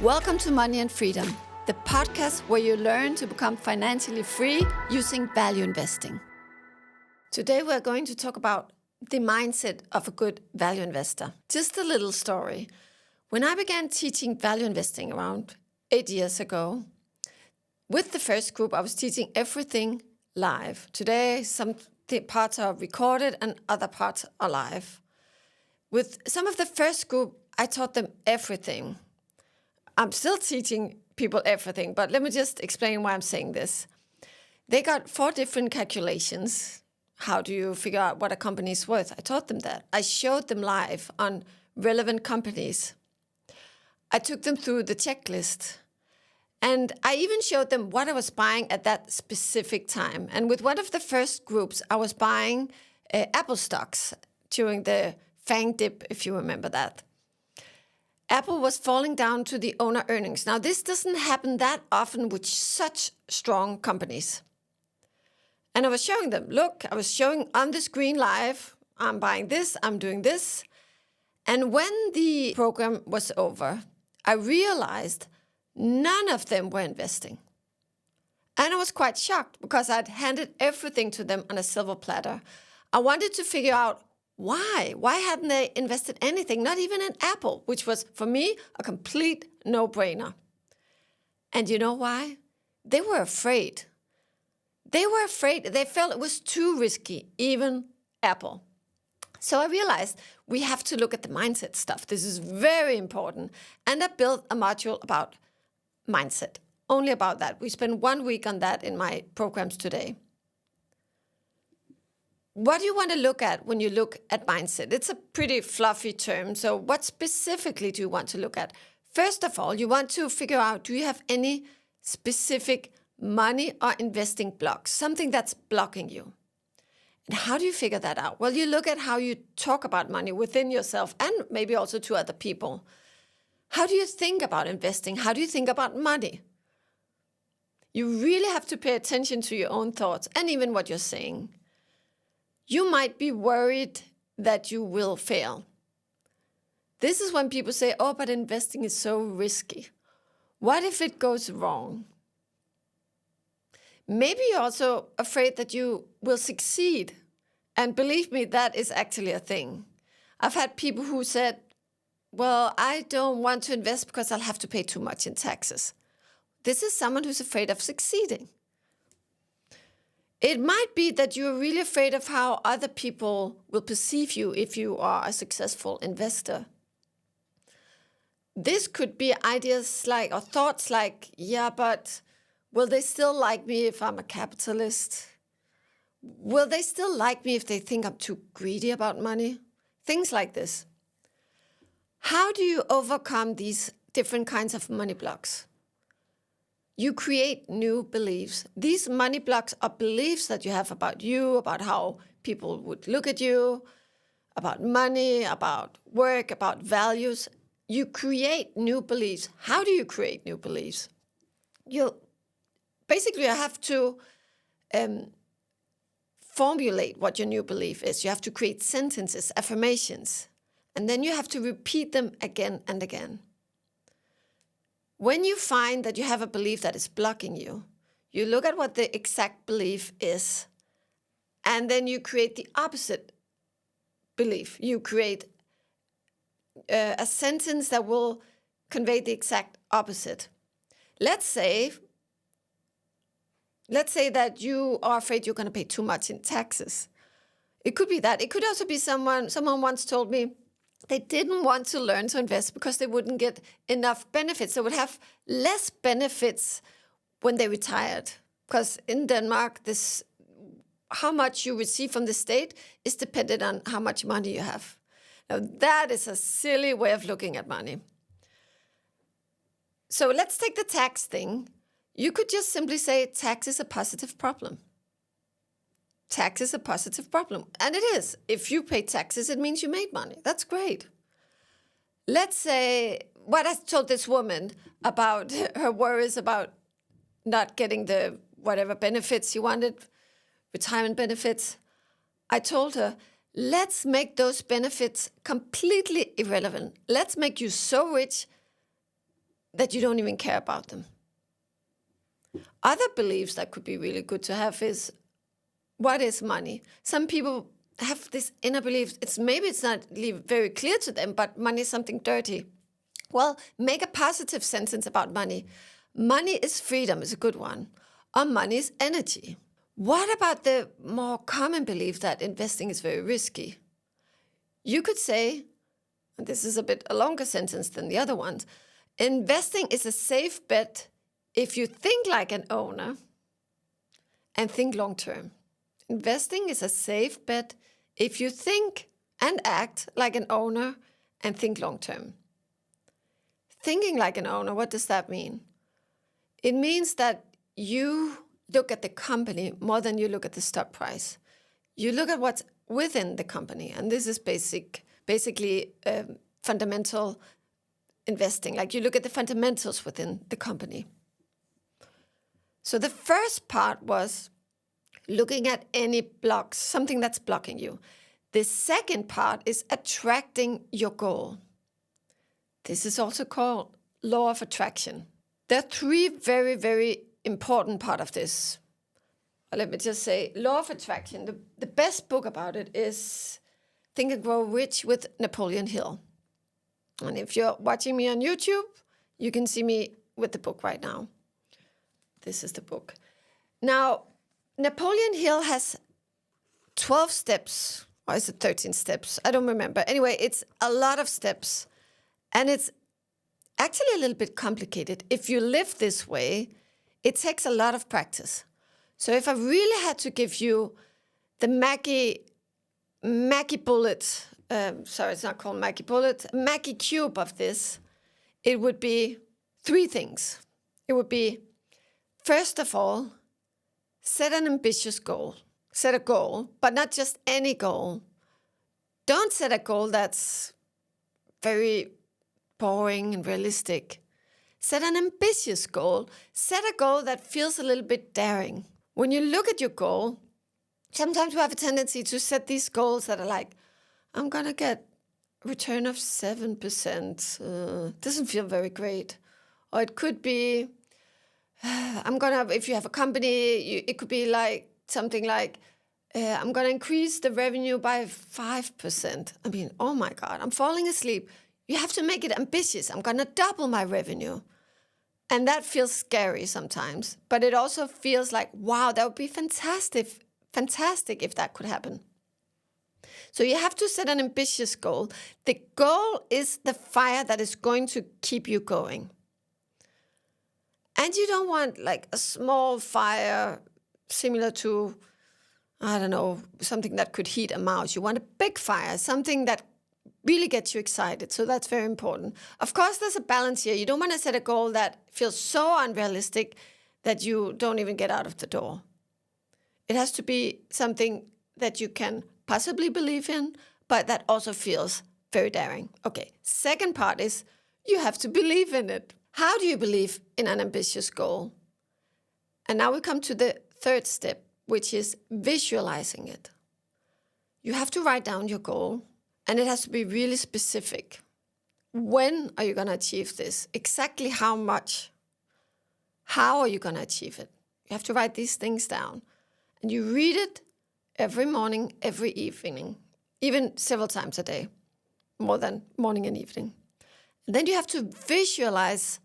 Welcome to Money and Freedom, the podcast where you learn to become financially free using value investing. Today we're going to talk about the mindset of a good value investor. Just a little story. When I began teaching value investing around 8 years ago, with the first group I was teaching everything live. Today some parts are recorded and other parts are live. With some of the first group, I taught them everything. I'm still teaching people everything, but let me just explain why I'm saying this. They got 4 different calculations. How do you figure out what a company is worth? I taught them that. I showed them live on relevant companies. I took them through the checklist. And I even showed them what I was buying at that specific time. And with one of the first groups, I was buying Apple stocks during the FANG dip, if you remember that. Apple was falling down to the owner earnings. Now, this doesn't happen that often with such strong companies. And I was showing them, look, I was showing on the screen live, I'm buying this, I'm doing this. And when the program was over, I realized none of them were investing. And I was quite shocked because I'd handed everything to them on a silver platter. I wanted to figure out why? Why hadn't they invested anything, not even in Apple, which was, for me, a complete no-brainer. And you know why? They were afraid. They were afraid. They felt it was too risky, even Apple. So I realized we have to look at the mindset stuff. This is very important. And I built a module about mindset, only about that. We spend 1 week on that in my programs today. What do you want to look at when you look at mindset? It's a pretty fluffy term. So what specifically do you want to look at? First of all, you want to figure out, do you have any specific money or investing blocks, something that's blocking you? And how do you figure that out? Well, you look at how you talk about money within yourself and maybe also to other people. How do you think about investing? How do you think about money? You really have to pay attention to your own thoughts and even what you're saying. You might be worried that you will fail. This is when people say, oh, but investing is so risky. What if it goes wrong? Maybe you're also afraid that you will succeed. And believe me, that is actually a thing. I've had people who said, well, I don't want to invest because I'll have to pay too much in taxes. This is someone who's afraid of succeeding. It might be that you're really afraid of how other people will perceive you if you are a successful investor. This could be ideas like, or thoughts like, yeah, but will they still like me if I'm a capitalist? Will they still like me if they think I'm too greedy about money? Things like this. How do you overcome these different kinds of money blocks? You create new beliefs. These money blocks are beliefs that you have about you, about how people would look at you, about money, about work, about values. You create new beliefs. How do you create new beliefs? You have to formulate what your new belief is. You have to create sentences, affirmations, and then you have to repeat them again and again. When you find that you have a belief that is blocking you, you look at what the exact belief is, and then you create the opposite belief. You create a sentence that will convey the exact opposite. Let's say that you are afraid you're going to pay too much in taxes. It could be that. It could also be someone once told me, they didn't want to learn to invest because they wouldn't get enough benefits. They would have less benefits when they retired. Because in Denmark, how much you receive from the state is dependent on how much money you have. Now, that is a silly way of looking at money. So let's take the tax thing. You could just simply say tax is a positive problem. Tax is a positive problem. And it is. If you pay taxes, it means you made money. That's great. Let's say what I told this woman about her worries about not getting the whatever benefits she wanted, retirement benefits. I told her, let's make those benefits completely irrelevant. Let's make you so rich that you don't even care about them. Other beliefs that could be really good to have is, what is money? Some people have this inner belief, maybe it's not very clear to them, but money is something dirty. Well, make a positive sentence about money. Money is freedom is a good one. Or money is energy. What about the more common belief that investing is very risky? You could say, and this is a longer sentence than the other ones, investing is a safe bet if you think like an owner and think long term. Investing is a safe bet if you think and act like an owner and think long term. Thinking like an owner, what does that mean? It means that you look at the company more than you look at the stock price. You look at what's within the company, and this is basically fundamental investing. Like you look at the fundamentals within the company. So the first part was looking at any blocks, something that's blocking you. The second part is attracting your goal. This is also called law of attraction. There are three very, very important parts of this. Let me just say, law of attraction, the best book about it is Think and Grow Rich with Napoleon Hill. And if you're watching me on YouTube, you can see me with the book right now. This is the book. Now, Napoleon Hill has 12 steps, or is it 13 steps? I don't remember. Anyway, it's a lot of steps. And it's actually a little bit complicated. If you live this way, it takes a lot of practice. So if I really had to give you the Maggie bullet, sorry, it's not called Maggie bullet, Maggie cube of this, it would be three things. It would be, first of all, set an ambitious goal. Set a goal, but not just any goal. Don't set a goal that's very boring and realistic. Set an ambitious goal. Set a goal that feels a little bit daring. When you look at your goal, sometimes we have a tendency to set these goals that are like, I'm going to get a return of 7%. Doesn't feel very great. Or it could be, if you have a company, it could be like something like, I'm going to increase the revenue by 5%. I mean, oh my God, I'm falling asleep. You have to make it ambitious. I'm going to double my revenue. And that feels scary sometimes. But it also feels like, wow, that would be fantastic if that could happen. So you have to set an ambitious goal. The goal is the fire that is going to keep you going. And you don't want like a small fire similar to, I don't know, something that could heat a mouse. You want a big fire, something that really gets you excited. So that's very important. Of course, there's a balance here. You don't want to set a goal that feels so unrealistic that you don't even get out of the door. It has to be something that you can possibly believe in, but that also feels very daring. Okay, second part is you have to believe in it. How do you believe in an ambitious goal? And now we come to the third step, which is visualizing it. You have to write down your goal, and it has to be really specific. When are you going to achieve this? Exactly how much? How are you going to achieve it? You have to write these things down. And you read it every morning, every evening, even several times a day, more than morning and evening. And then you have to visualize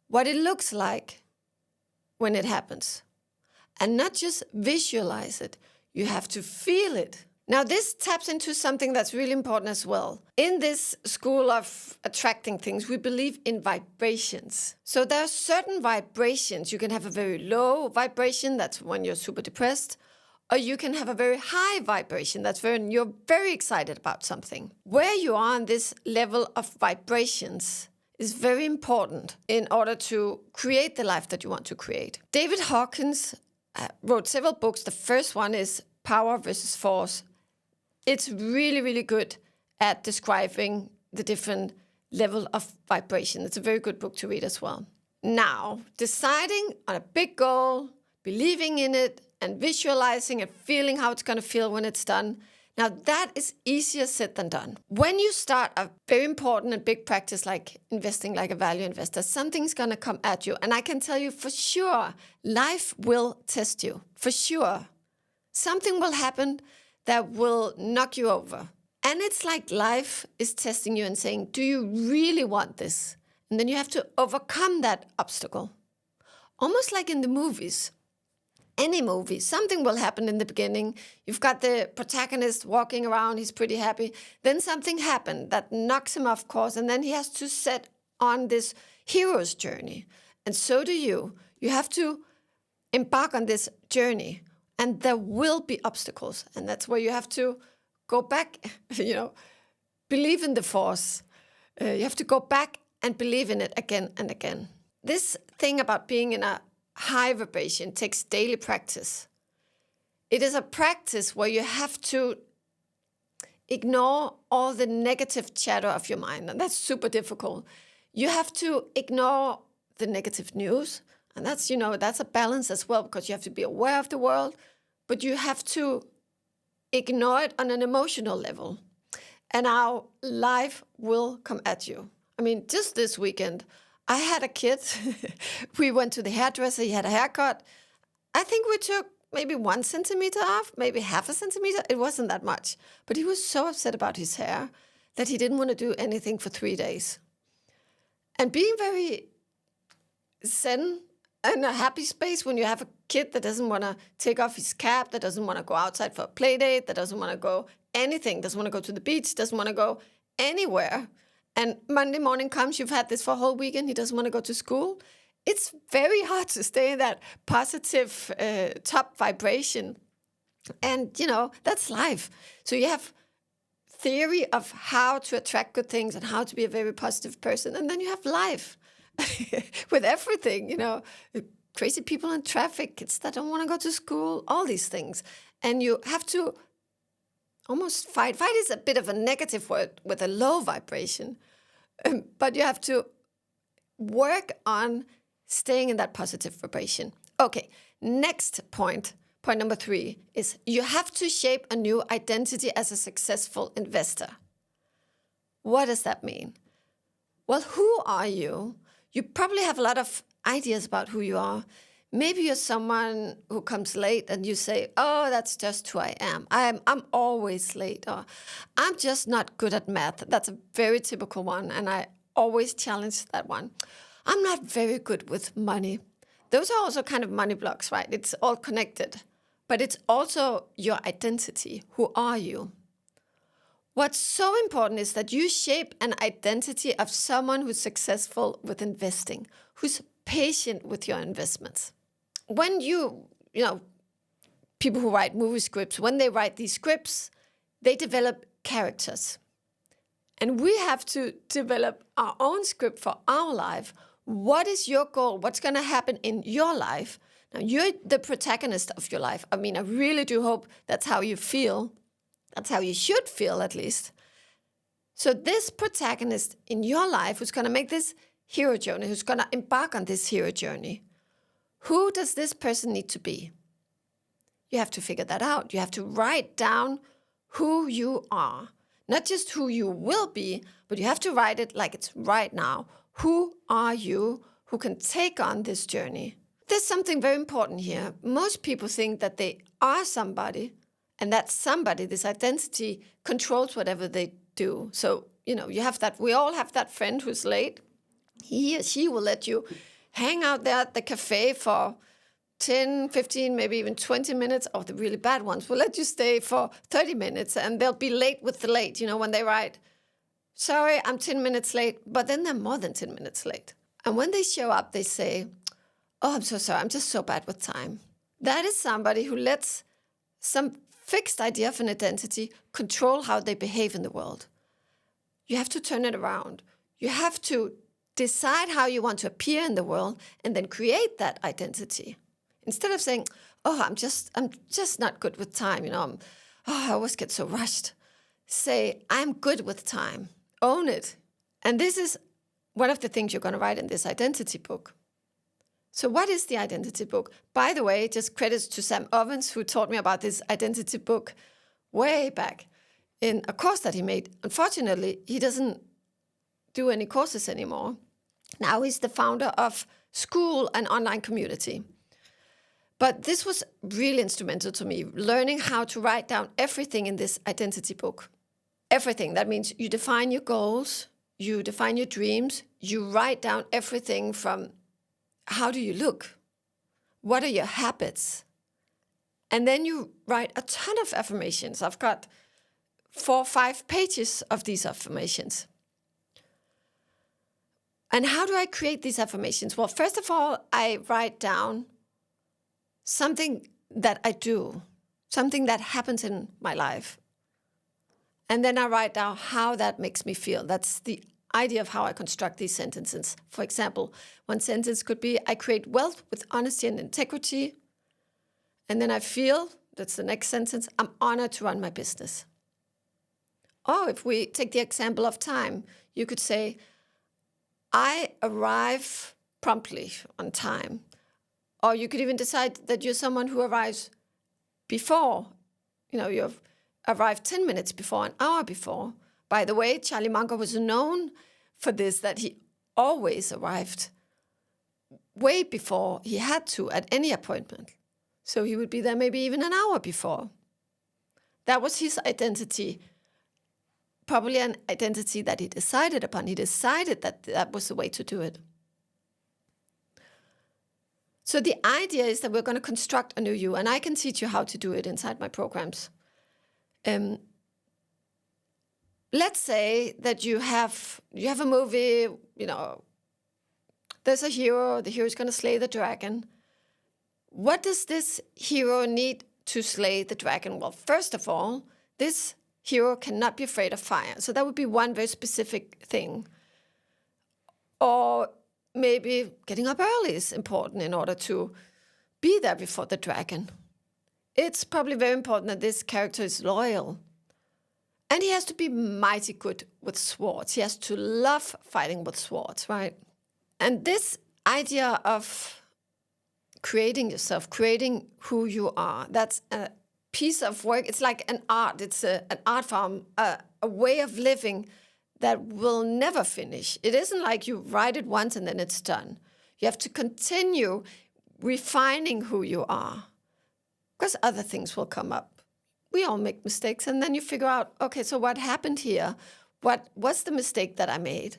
what it looks like when it happens. And not just visualize it, you have to feel it. Now, this taps into something that's really important as well. In this school of attracting things, we believe in vibrations. So there are certain vibrations. You can have a very low vibration, that's when you're super depressed, or you can have a very high vibration, that's when you're very excited about something. Where you are on this level of vibrations is very important in order to create the life that you want to create. David Hawkins wrote several books. The first one is Power versus Force. It's really, really good at describing the different level of vibration. It's a very good book to read as well. Now, deciding on a big goal, believing in it, and visualizing and feeling how it's going to feel when it's done. Now, that is easier said than done. When you start a very important and big practice like investing like a value investor, something's going to come at you. And I can tell you for sure, life will test you. For sure. Something will happen that will knock you over. And it's like life is testing you and saying, do you really want this? And then you have to overcome that obstacle. Almost like in the movies. Any movie, something will happen in the beginning. You've got the protagonist walking around, he's pretty happy. Then something happened that knocks him off course, and then he has to set on this hero's journey. And so do you. You have to embark on this journey, and there will be obstacles. And that's where you have to go back, believe in the force. You have to go back and believe in it again and again. This thing about being in a high vibration takes daily practice. It is a practice where you have to ignore all the negative chatter of your mind, and that's super difficult. You have to ignore the negative news, and that's a balance as well, because you have to be aware of the world, but you have to ignore it on an emotional level, and our life will come at you. I mean, just this weekend, I had a kid. We went to the hairdresser. He had a haircut. I think we took maybe 1 centimeter off, maybe half a centimeter. It wasn't that much. But he was so upset about his hair that he didn't want to do anything for 3 days. And being very zen and a happy space when you have a kid that doesn't want to take off his cap, that doesn't want to go outside for a play date, that doesn't want to go anything, doesn't want to go to the beach, doesn't want to go anywhere. And Monday morning comes, you've had this for a whole weekend, he doesn't want to go to school. It's very hard to stay in that positive top vibration. And, that's life. So you have theory of how to attract good things and how to be a very positive person. And then you have life with everything, crazy people in traffic, kids that don't want to go to school, all these things. And you have to almost fight. Fight is a bit of a negative word with a low vibration. But you have to work on staying in that positive vibration. Okay, next point number 3 is you have to shape a new identity as a successful investor. What does that mean? Well, who are you? You probably have a lot of ideas about who you are. Maybe you're someone who comes late and you say, oh, that's just who I am. I'm always late, or I'm just not good at math. That's a very typical one, and I always challenge that one. I'm not very good with money. Those are also kind of money blocks, right? It's all connected. But it's also your identity. Who are you? What's so important is that you shape an identity of someone who's successful with investing, who's patient with your investments. When people who write movie scripts, when they write these scripts, they develop characters. And we have to develop our own script for our life. What is your goal? What's going to happen in your life? Now, you're the protagonist of your life. I mean, I really do hope that's how you feel. That's how you should feel, at least. So this protagonist in your life who's going to make this hero journey, who's going to embark on this hero journey, who does this person need to be? You have to figure that out. You have to write down who you are. Not just who you will be, but you have to write it like it's right now. Who are you who can take on this journey? There's something very important here. Most people think that they are somebody, and that somebody, this identity, controls whatever they do. So, you have that. We all have that friend who's late. He or she will let you hang out there at the cafe for 10, 15, maybe even 20 minutes, or the really bad ones will let you stay for 30 minutes, and they'll be late with the late, when they write, sorry, I'm 10 minutes late, but then they're more than 10 minutes late. And when they show up, they say, oh, I'm so sorry, I'm just so bad with time. That is somebody who lets some fixed idea of an identity control how they behave in the world. You have to turn it around. You have to decide how you want to appear in the world and then create that identity. Instead of saying, oh, I'm just not good with time, I always get so rushed. Say, I'm good with time. Own it. And this is one of the things you're going to write in this identity book. So what is the identity book? By the way, just credits to Sam Ovens, who taught me about this identity book way back in a course that he made. Unfortunately, he doesn't do any courses anymore. Now he's the founder of School and online community. But this was really instrumental to me, learning how to write down everything in this identity book. Everything. That means you define your goals, you define your dreams, you write down everything from how do you look? What are your habits? And then you write a ton of affirmations. I've got 4 or 5 pages of these affirmations. And how do I create these affirmations? Well, first of all, I write down something that I do, something that happens in my life. And then I write down how that makes me feel. That's the idea of how I construct these sentences. For example, one sentence could be, I create wealth with honesty and integrity. And then I feel, that's the next sentence, I'm honored to run my business. Or if we take the example of time, you could say, I arrive promptly on time. Or you could even decide that you're someone who arrives before. You've arrived 10 minutes before, an hour before. By the way, Charlie Munger was known for this, that he always arrived way before he had to at any appointment. So he would be there maybe even an hour before. That was his identity. Probably an identity that he decided upon. He decided that that was the way to do it. So the idea is that we're going to construct a new you, and I can teach you how to do it inside my programs. Let's say that you have a movie, there's a hero, the hero is going to slay the dragon. What does this hero need to slay the dragon? Well, first of all, this hero cannot be afraid of fire. So that would be one very specific thing. Or maybe getting up early is important in order to be there before the dragon. It's probably very important that this character is loyal. And he has to be mighty good with swords. He has to love fighting with swords, right? And this idea of creating yourself, creating who you are, that's a piece of work. It's like an art. It's an art form, a way of living that will never finish. It isn't like you write it once and then it's done. You have to continue refining who you are, because other things will come up. We all make mistakes, and then you figure out, okay, so what happened here? What's the mistake that I made?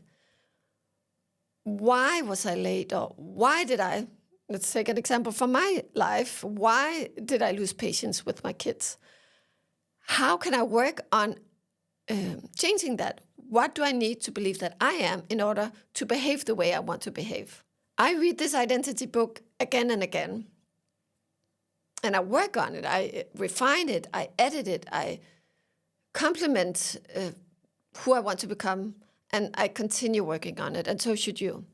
Why was I late? Or why did I, let's take an example from my life, why did I lose patience with my kids? How can I work on changing that? What do I need to believe that I am in order to behave the way I want to behave? I read this identity book again and again. And I work on it, I refine it, I edit it, I complement who I want to become, and I continue working on it, and so should you.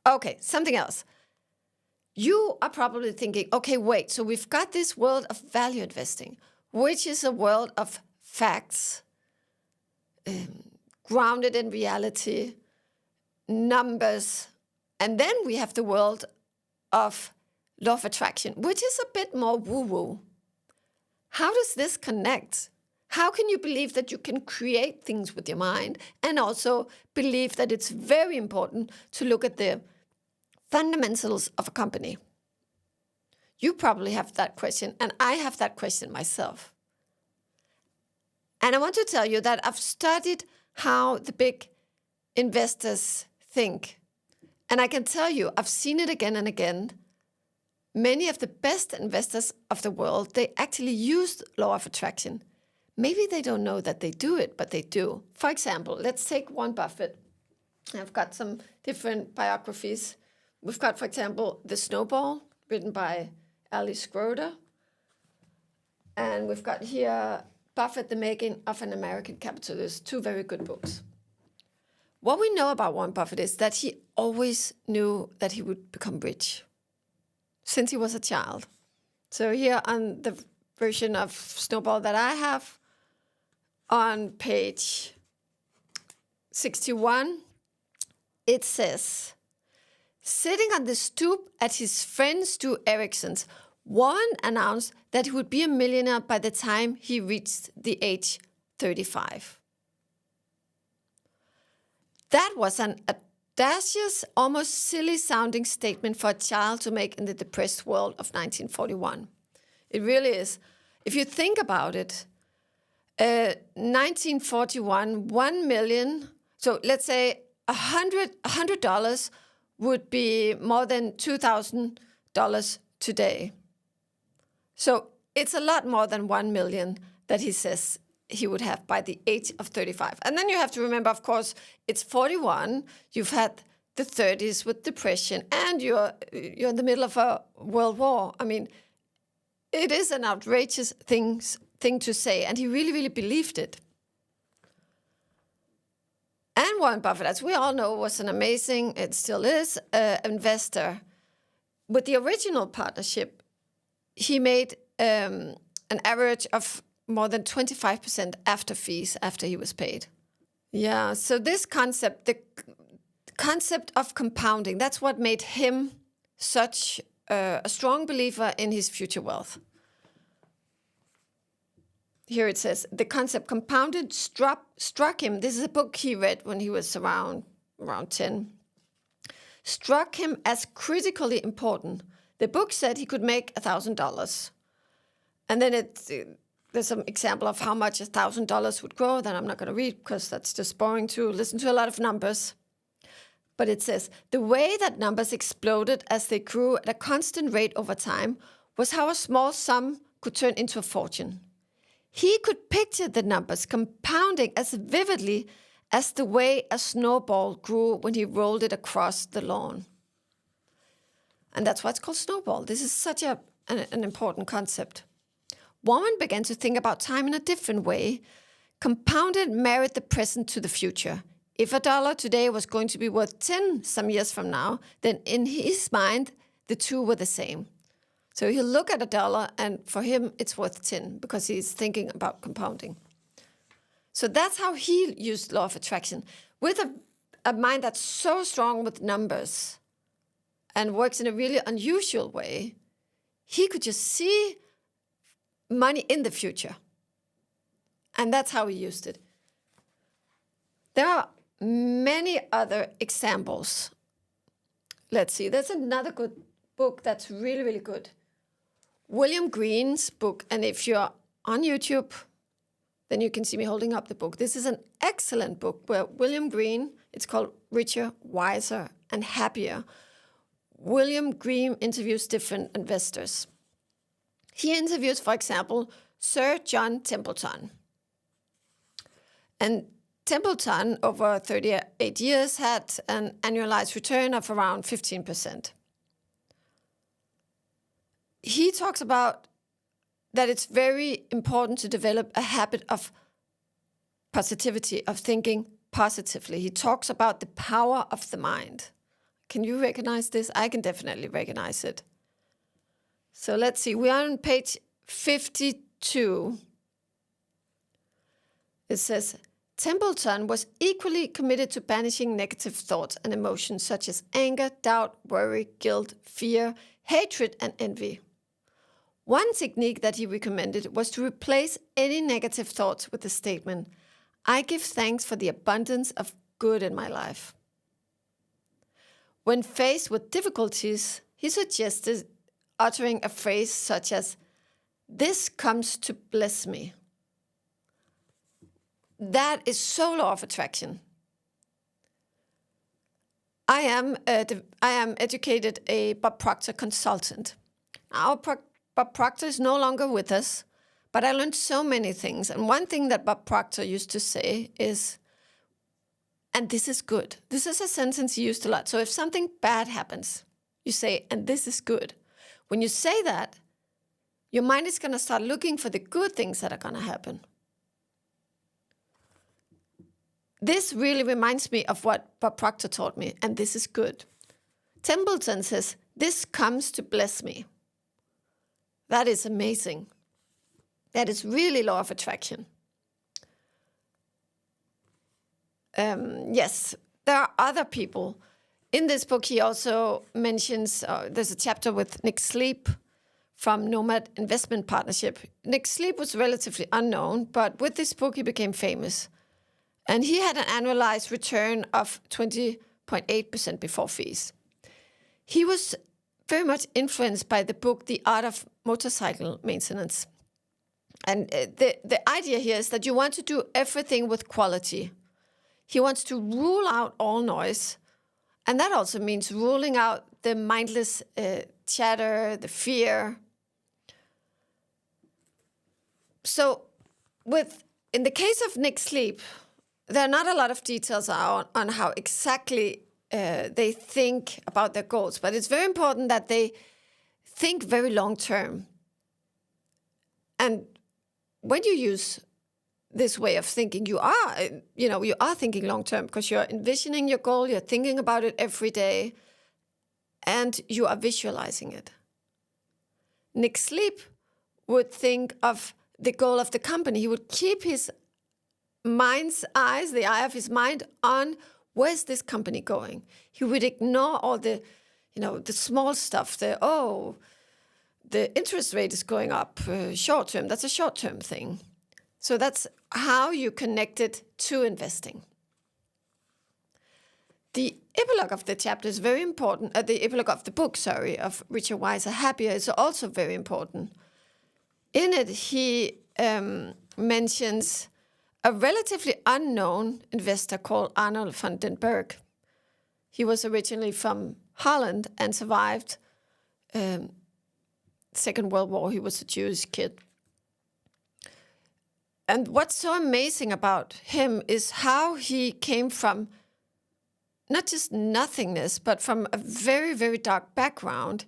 Okay, something else. You are probably thinking, okay, wait, so we've got this world of value investing, which is a world of facts, grounded in reality, numbers, and then we have the world of law of attraction, which is a bit more woo-woo. How does this connect? How can you believe that you can create things with your mind and also believe that it's very important to look at the fundamentals of a company? You probably have that question, and I have that question myself. And I want to tell you that I've studied how the big investors think. And I can tell you, I've seen it again and again. Many of the best investors of the world, they actually use law of attraction. Maybe they don't know that they do it, but they do. For example, let's take Warren Buffett. I've got some different biographies. We've got, for example, The Snowball, written by Alice Schroeder. And we've got here Buffett, The Making of an American Capitalist, 2 very good books. What we know about Warren Buffett is that he always knew that he would become rich since he was a child. So here on the version of Snowball that I have, on page 61, it says, sitting on the stoop at his friend Stu Eriksson's, Warren announced that he would be a millionaire by the time he reached the age 35. That was an audacious, almost silly-sounding statement for a child to make in the depressed world of 1941. It really is. If you think about it, 1941, 1 million, so let's say $100 would be more than $2,000 today. So it's a lot more than 1 million that he says he would have by the age of 35. And then you have to remember, of course, it's 41. You've had the 30s with depression, and you're in the middle of a world war. I mean, it is an outrageous thing to say, and he really, really believed it. And Warren Buffett, as we all know, was an amazing, it still is, investor. With the original partnership, he made an average of more than 25% after fees, after he was paid. Yeah, so this concept, the concept of compounding, that's what made him such a strong believer in his future wealth. Here it says, the concept compounded struck him. This is a book he read when he was around 10. Struck him as critically important. The book said he could make $1,000. And then there's some example of how much $1,000 would grow that I'm not going to read because that's just boring to listen to a lot of numbers. But it says, the way that numbers exploded as they grew at a constant rate over time was how a small sum could turn into a fortune. He could picture the numbers compounding as vividly as the way a snowball grew when he rolled it across the lawn. And that's why it's called snowball. This is such an important concept. Warren began to think about time in a different way. Compounded married the present to the future. If $1 today was going to be worth 10 some years from now, then in his mind, the two were the same. So he'll look at $1, and for him, it's worth 10 because he's thinking about compounding. So that's how he used law of attraction. With a mind that's so strong with numbers and works in a really unusual way, he could just see money in the future. And that's how he used it. There are many other examples. Let's see. There's another good book that's really, really good. William Green's book. And if you're on YouTube, then you can see me holding up the book. This is an excellent book where William Green, it's called Richer, Wiser, and Happier. William Green interviews different investors. He interviews, for example, Sir John Templeton. And Templeton, over 38 years, had an annualized return of around 15%. He talks about that it's very important to develop a habit of positivity, of thinking positively. He talks about the power of the mind. Can you recognize this? I can definitely recognize it. So let's see. We are on page 52. It says, Templeton was equally committed to banishing negative thoughts and emotions such as anger, doubt, worry, guilt, fear, hatred, and envy. One technique that he recommended was to replace any negative thoughts with the statement, I give thanks for the abundance of good in my life. When faced with difficulties, he suggested uttering a phrase such as, this comes to bless me. That is so law of attraction. I am educated a Bob Proctor consultant. Now, Bob Proctor is no longer with us, but I learned so many things. And one thing that Bob Proctor used to say is, and this is good. This is a sentence he used a lot. So if something bad happens, you say, and this is good. When you say that, your mind is going to start looking for the good things that are going to happen. This really reminds me of what Bob Proctor taught me, and this is good. Templeton says, this comes to bless me. That is amazing. That is really law of attraction. Yes, there are other people. In this book, he also mentions, there's a chapter with Nick Sleep from Nomad Investment Partnership. Nick Sleep was relatively unknown, but with this book, he became famous. And he had an annualized return of 20.8% before fees. He was very much influenced by the book, The Art of Motorcycle Maintenance. And the idea here is that you want to do everything with quality. He wants to rule out all noise. And that also means ruling out the mindless chatter, the fear. So in the case of Nick Sleep, there are not a lot of details on how exactly they think about their goals, but it's very important that they think very long term. And when you use this way of thinking, you are thinking long term because you're envisioning your goal, you're thinking about it every day, and you are visualizing it. Nick Sleep would think of the goal of the company. He would keep his mind's eyes, the eye of his mind, on where's this company going. He would ignore all the small stuff. The interest rate is going up short term. That's a short term thing. So that's how you connect it to investing. The epilogue of the chapter is very important. The epilogue of the book, of Richer, Wiser, Happier is also very important. In it, he mentions a relatively unknown investor called Arnold van den Berg. He was originally from Holland and survived Second World War. He was a Jewish kid. And what's so amazing about him is how he came from not just nothingness, but from a very, very dark background.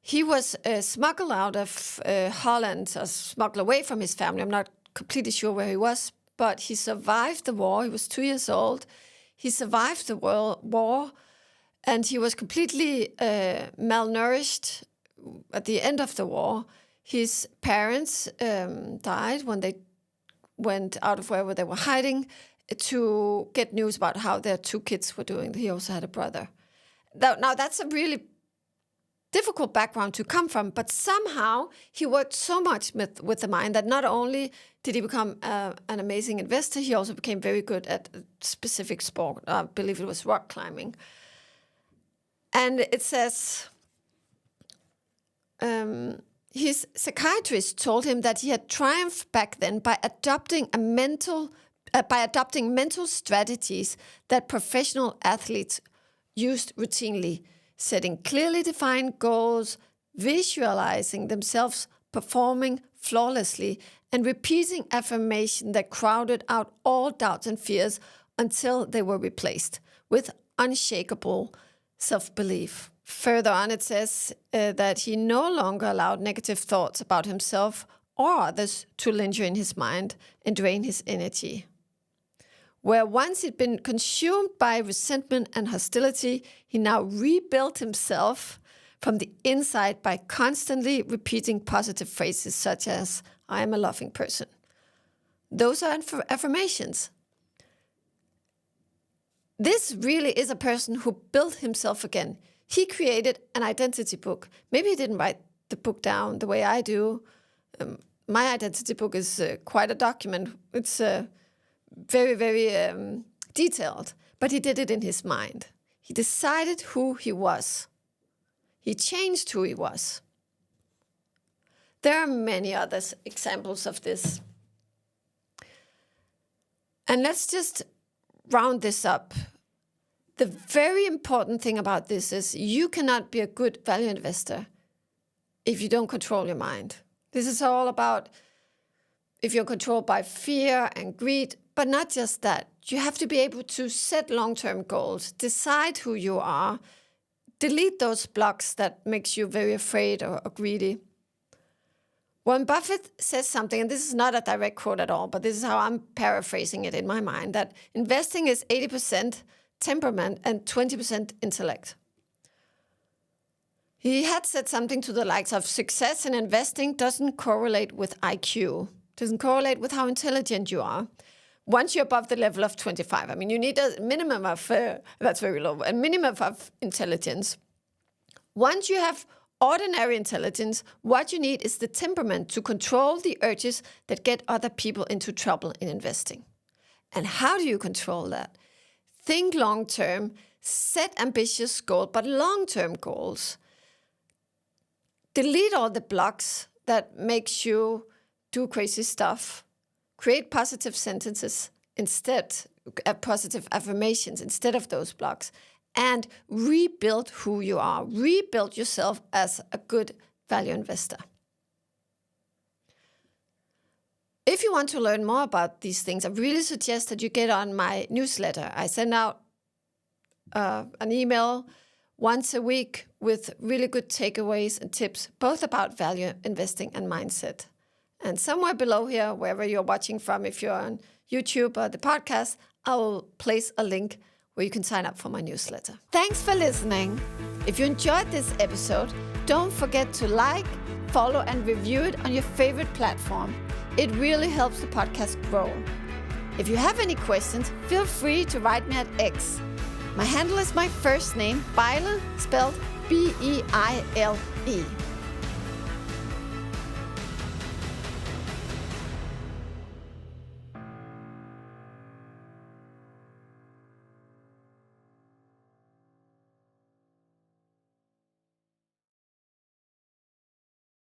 He was smuggled out of Holland, or smuggled away from his family. I'm not completely sure where he was, but he survived the war. He was 2 years old. He survived the war, and he was completely malnourished at the end of the war. His parents died when they went out of wherever they were hiding to get news about how their 2 kids were doing. He also had a brother. Now that's a really difficult background to come from, but somehow he worked so much with the mind that not only did he become an amazing investor, he also became very good at a specific sport. I believe it was rock climbing. And it says his psychiatrist told him that he had triumphed back then by adopting mental strategies that professional athletes used routinely, setting clearly defined goals, visualizing themselves performing flawlessly, and repeating affirmation that crowded out all doubts and fears until they were replaced with unshakable self-belief. Further on, it says that he no longer allowed negative thoughts about himself or others to linger in his mind and drain his energy. Where once he'd been consumed by resentment and hostility, he now rebuilt himself from the inside by constantly repeating positive phrases such as, "I am a loving person." Those are affirmations. This really is a person who built himself again. He created an identity book. Maybe he didn't write the book down the way I do. My identity book is quite a document. It's very, very detailed. But he did it in his mind. He decided who he was. He changed who he was. There are many other examples of this. And let's just round this up. The very important thing about this is you cannot be a good value investor if you don't control your mind. This is all about if you're controlled by fear and greed, but not just that. You have to be able to set long-term goals, decide who you are, delete those blocks that makes you very afraid or greedy. Warren Buffett says something, and this is not a direct quote at all, but this is how I'm paraphrasing it in my mind, that investing is 80% temperament and 20% intellect. He had said something to the likes of success in investing doesn't correlate with IQ, doesn't correlate with how intelligent you are. Once you're above the level of 25, I mean, you need a minimum of, that's very low, a minimum of intelligence. Once you have ordinary intelligence, what you need is the temperament to control the urges that get other people into trouble in investing. And how do you control that? Think long-term, set ambitious goals, but long-term goals. Delete all the blocks that makes you do crazy stuff. Create positive sentences instead, positive affirmations instead of those blocks. And rebuild who you are. Rebuild yourself as a good value investor. If you want to learn more about these things, I really suggest that you get on my newsletter. I send out an email once a week with really good takeaways and tips, both about value investing and mindset. And somewhere below here, wherever you're watching from, if you're on YouTube or the podcast, I will place a link where you can sign up for my newsletter. Thanks for listening. If you enjoyed this episode, don't forget to like, follow, and review it on your favorite platform. It really helps the podcast grow. If you have any questions, feel free to write me at X. My handle is my first name, Beile, spelled B-E-I-L-E.